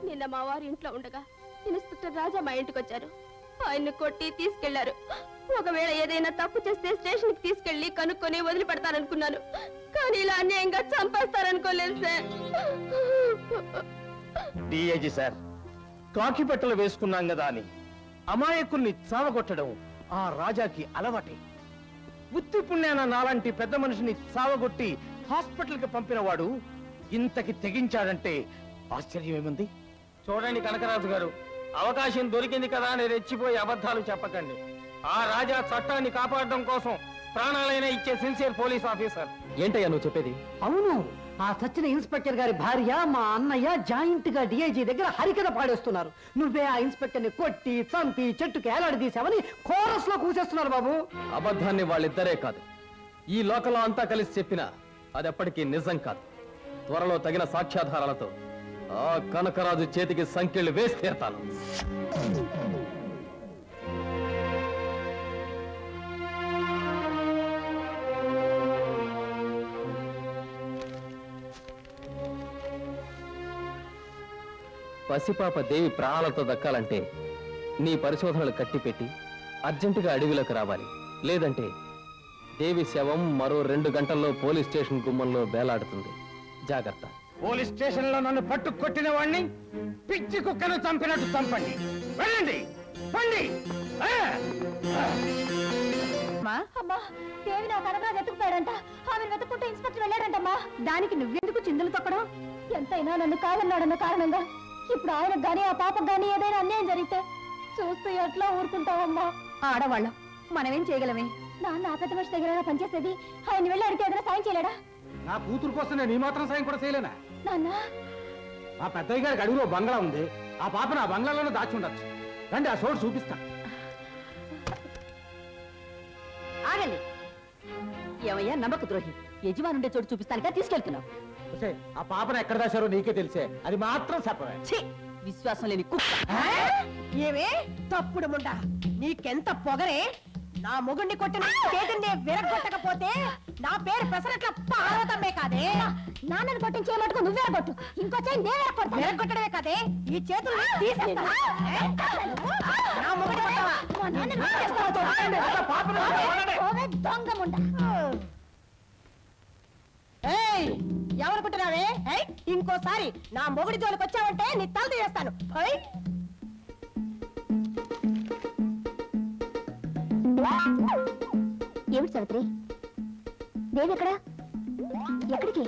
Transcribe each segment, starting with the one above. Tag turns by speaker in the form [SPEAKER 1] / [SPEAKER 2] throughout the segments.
[SPEAKER 1] నిన్న మా వారి ఇంట్లో ఉండగా ఇన్స్పెక్టర్ రాజా మా ఇంటికి వచ్చారు. ఆయన్ని కొట్టి తీసుకెళ్లారు. ఒకవేళ ఏదైనా తప్పు చేస్తే స్టేషన్ కి తీసుకెళ్లి కనుక్కొని వదిలిపెడతారనుకున్నాను. కానీ ఇలా అన్యాయంగా చంపేస్తారనుకోలేదు సార్.
[SPEAKER 2] డిఐజీ సార్, కాకి బట్టలు వేసుకున్నాం కదా అని అమాయకుల్ని చావగొట్టడం ఆ రాజాకి అలవాటే. ఉత్తి పుణ్యాన నాలాంటి పెద్ద మనిషిని చావగొట్టి హాస్పిటల్ కి పంపిన వాడు ఇంతకి తెగించాడంటే ఆశ్చర్యమేముంది? చూడండి కనకరాజు గారు, అవకాశం దొరికింది కదా అని రెచ్చిపోయి అబద్ధాలు చెప్పకండి. ఆ రాజా చట్టాన్ని కాపాడడం కోసం ప్రాణాలైనా ఇచ్చే సిన్సియర్ పోలీస్ ఆఫీసర్.
[SPEAKER 3] ఏంటయ్యా నువ్వు చెప్పేది?
[SPEAKER 4] అవును, ఆ సచిన ఇన్స్పెక్టర్ గారి భార్య మా అన్నయ్య జాయింట్ గా డిఐజీ దగ్గర హరికథ పాడేస్తున్నారు. నువ్వే ఆ ఇన్స్పెక్టర్ ని కొట్టి చంపి చెట్టుకి ఏలాడదీశావని కోరస్ లో కూసేస్తున్నారు బాబు.
[SPEAKER 3] అబద్ధాన్ని వాళ్ళిద్దరే కాదు, ఈ లోకంలో అంతా కలిసి చెప్పినా అది ఎప్పటికీ నిజం కాదు. త్వరలో తగిన సాక్ష్యాధారాలతో ఆ కనకరాజు చేతికి సంకెళ్ళు వేసి తీరతాను. పసిపాప దేవి ప్రాణాలతో దక్కాలంటే నీ పరిశోధనలు కట్టిపెట్టి అర్జెంటుగా అడవిలోకి రావాలి. లేదంటే దేవి శవం మరో 2 గంటల్లో పోలీస్ స్టేషన్ గుమ్మంలో వేలాడుతుంది. జాగ్రత్త.
[SPEAKER 2] పోలీస్ స్టేషన్ లో నన్ను పట్టు కొట్టిన వాడిని పిచ్చి కుక్కను చంపినట్టు చంపండి. వెళ్ళండి, పండి.
[SPEAKER 1] దేవి నా కనకరాజు ఎత్తుకుపోయాడంట. ఆమెను వెతుక్కుంటూ ఇన్స్పెక్టర్ వెళ్ళాడంటమ్మా. దానికి నువ్వెందుకు చిందులు తొక్కడం? ఎంతైనా నన్ను కాదన్నాడన్న కారణంగా ఇప్పుడు ఆయనకు గానీ ఆ పాపకు గానీ ఏదైనా అన్యాయం జరిగితే చూస్తూ ఎట్లా ఊరుకుంటావమ్మా? ఆడవాళ్ళం మనమేం చేయగలమే? నాన్న ఆ పెద్ద మనిషి దగ్గర పనిచేసేది. ఆయన వెళ్ళి అడిగితే ఏదైనా సాయం చేయలేడా?
[SPEAKER 2] నా కూతురు కోసం నేను ఈ మాత్రం సాయం కూడా చేయలేనా?
[SPEAKER 1] నాన్న,
[SPEAKER 2] మా పెద్దయ్య గారికి అడుగులో బంగ్లా ఉంది. ఆ పాపను ఆ బంగ్లాలోనే దాచి ఉండొచ్చు. రండి, ఆ చోటు చూపిస్తా.
[SPEAKER 4] ఆగండి. ఏమయ్యా నమ్మక ద్రోహి, యజమానుండే చోటు చూపిస్తానుగా తీసుకెళ్తున్నావు.
[SPEAKER 2] ఆ పాపను ఎక్కడ దాచారో నీకే తెలిసే, అది మాత్రం చెప్పవే.
[SPEAKER 4] విశ్వాసం లేని కుక్క. ఏమే తప్పుడు ముండా, నీకెంత పొగరే? నా మొగుడిని కొట్టిన చేతిని విరగొట్టకపోతే నా పేరు పెసరట్ల పార్వతమ్మే కాదే.
[SPEAKER 1] నాన్నని కొట్టించే మటుకు నువ్వే కొట్టు, ఇంకో చేయి నేనే కొడతా.
[SPEAKER 4] విరగొట్టడమే కాదే, ఈ చేతులు తీసేస్తా. నా మొగుడి కొట్టవా?
[SPEAKER 1] దొంగ ముండా.
[SPEAKER 4] ఎవరు కుట్టినావే? ఇంకోసారి నా మొగుడి జోలికి వచ్చావంటే నీ తల తీయేస్తాను.
[SPEAKER 1] ఏమిటి సావిత్రి, దేవి ఎక్కడా? ఎక్కడికి?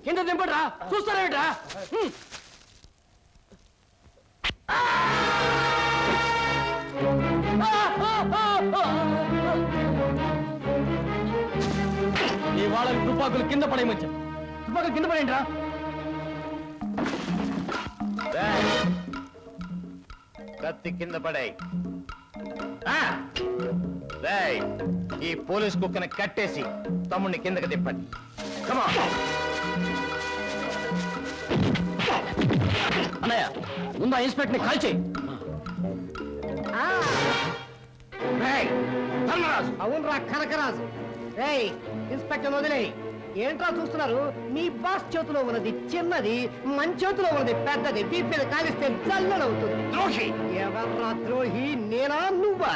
[SPEAKER 3] కింద దింపడ్రా, చూస్తారేట్రా? ఈ వాళ్ళకి తుపాకులు కింద పడేయమని చెప్పు. తుపాకులు కింద పడేయండి రా.
[SPEAKER 2] కత్తి కింద పడాయి. ఈ పోలీస్ కుక్కని కట్టేసి తమ్ముడిని కిందకి తిప్పండి.
[SPEAKER 3] అన్నయ్య, ముందు ఆ ఇన్స్పెక్టర్ ని కాల్చేయి.
[SPEAKER 4] అవునరా కనకరాజు. ఇన్స్పెక్టర్ వదిలేయి. ఏంట్రా చూస్తున్నారు? మీ బాస్ చేతిలో ఉన్నది చిన్నది, మన చేతిలో ఉన్నది పెద్దది. దీని మీద కాలిస్తే జల్లనవుతుంది.
[SPEAKER 2] ద్రోహి!
[SPEAKER 4] ఎవర్రా ద్రోహి? నేనా నువ్వా?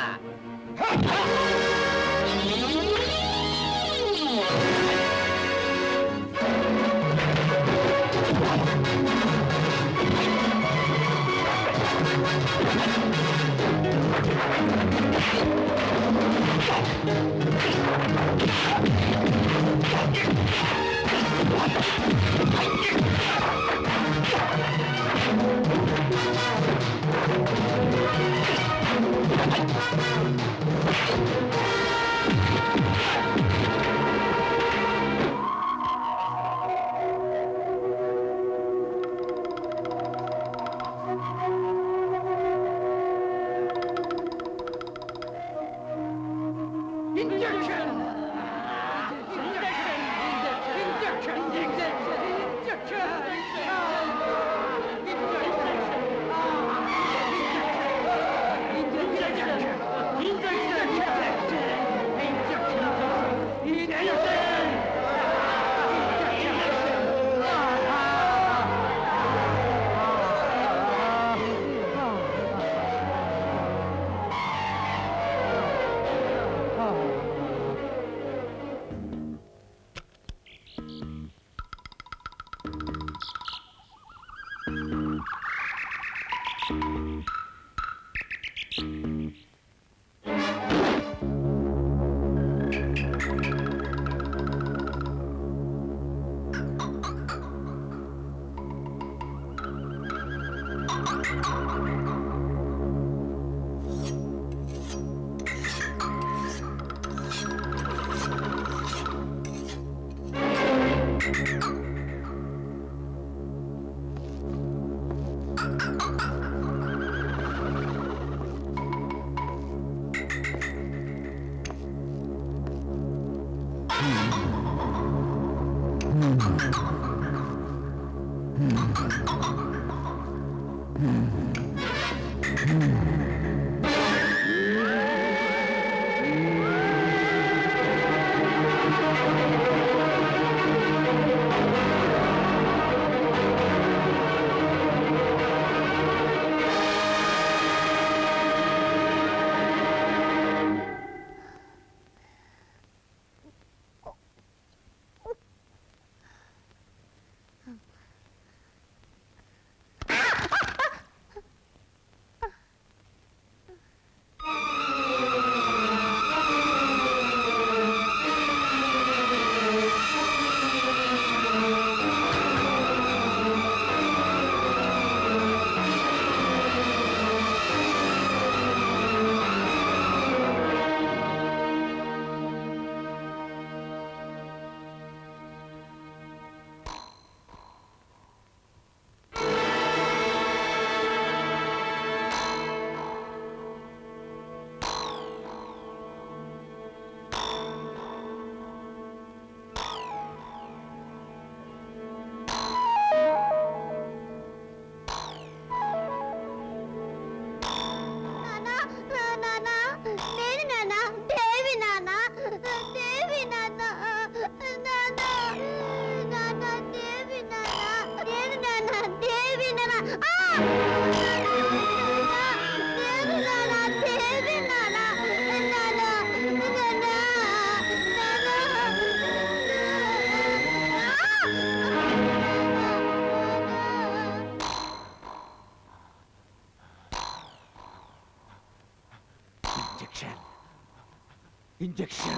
[SPEAKER 2] Injection.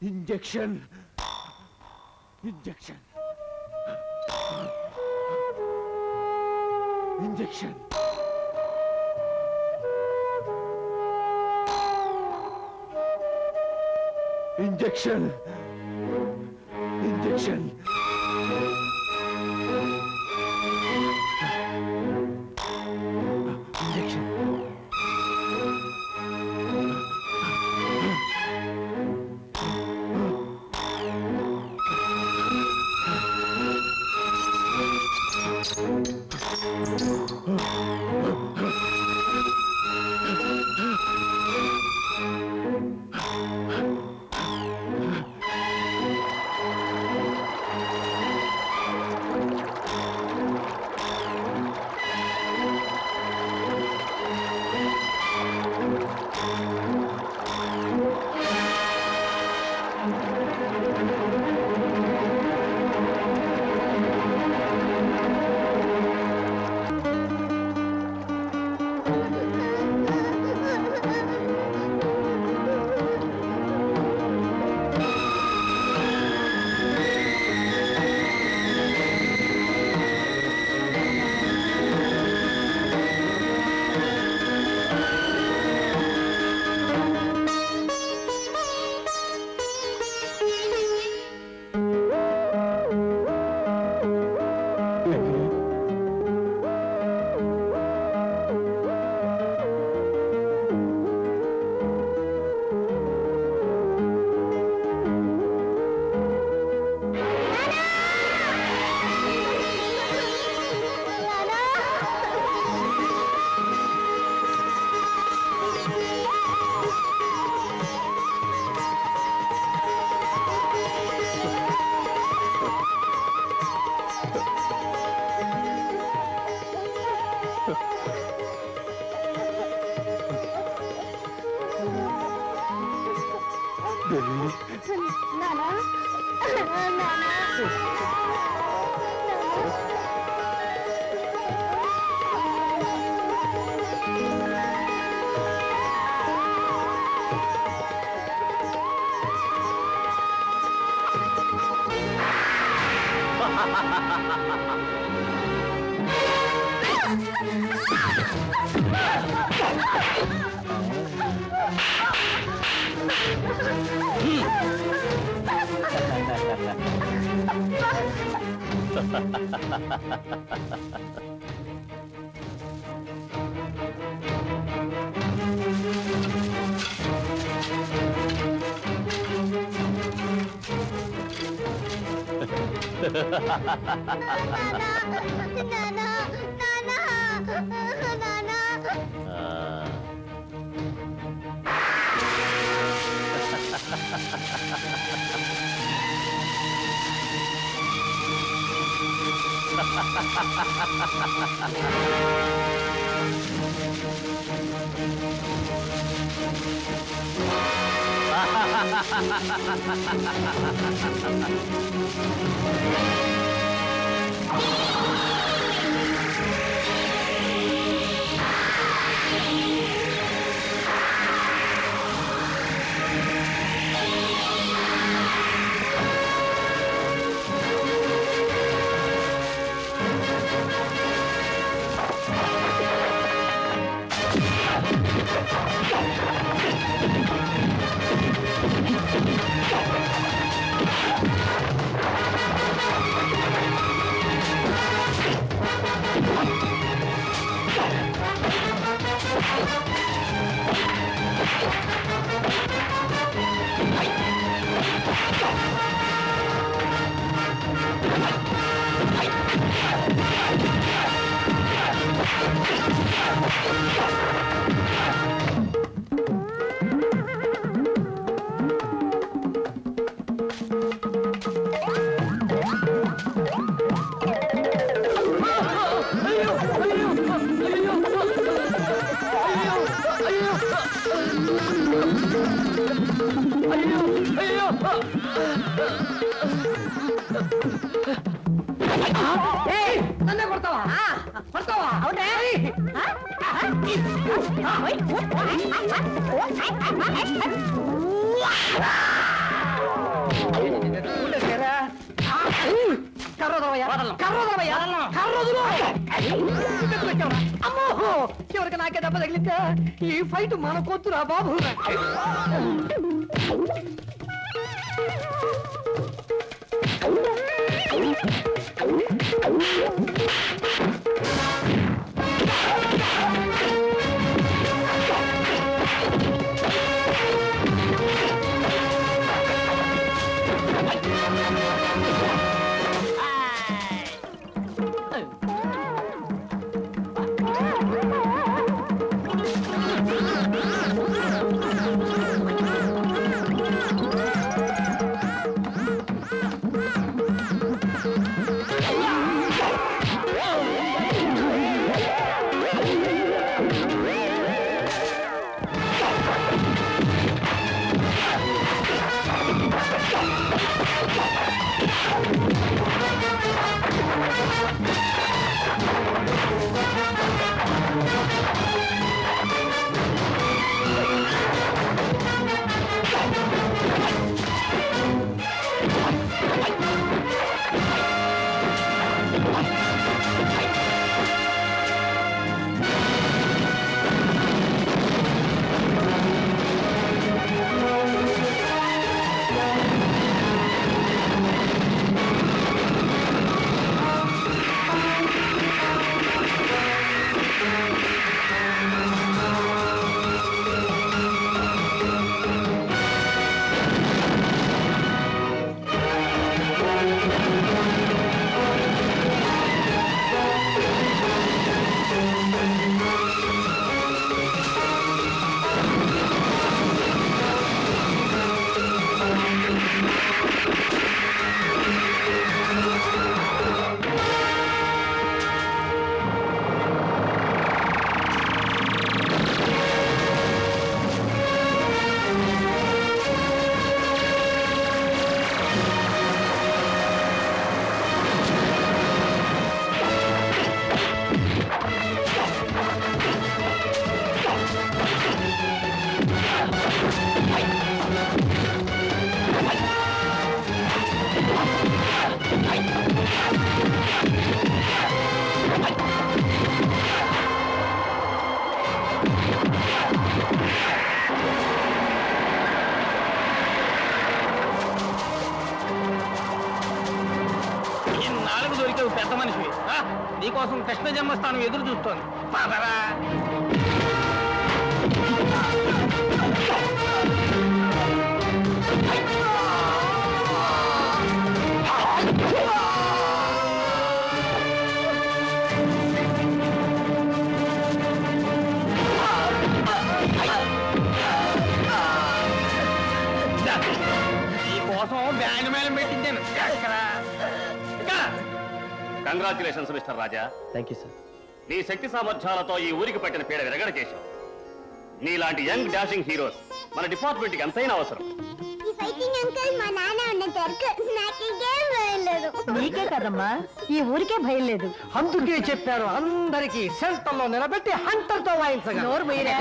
[SPEAKER 2] Injection. Injection. Injection. Injection.
[SPEAKER 4] నన్నే కొడతావా కొడతావా అవునే అమ్మో చివరికి నాకే దెబ్బ తగిలిందా ఈ ఫైట్ మన కొద్దురా బాబు
[SPEAKER 2] నాలుగు దొరికావు పెద్ద మనిషివి నీకోసం కృష్ణ జన్మస్థానం ఎదురు చూస్తోంది పదరా. నీకోసం బ్యాండ్ మేళం పెట్టించాను.
[SPEAKER 5] Congratulations Mr Raja.
[SPEAKER 3] Thank you sir.
[SPEAKER 5] నీ శక్తి సామర్థ్యాలతో ఈ ఊరికి పట్టిన పీడ విరగడ చేశావు. నీలాంటి యంగ్ డాషింగ్ హీరోస్ మన డిపార్ట్మెంట్ కి ఎంతైనా అవసరం.
[SPEAKER 1] ఈ ఫైటింగ్ అంకుల్ మా నాన్న ఉన్నంత వరకు నాకు ఇంకేం భయం లేదు.
[SPEAKER 4] నీకే కదమ్మా, ఈ ఊరికే భయం లేదు.
[SPEAKER 2] అందుకే చెప్పారు అందరికి సెంటర్ లో నిలబెట్టి హంటర్ తో వాయించగా.
[SPEAKER 4] నోరు మీరే.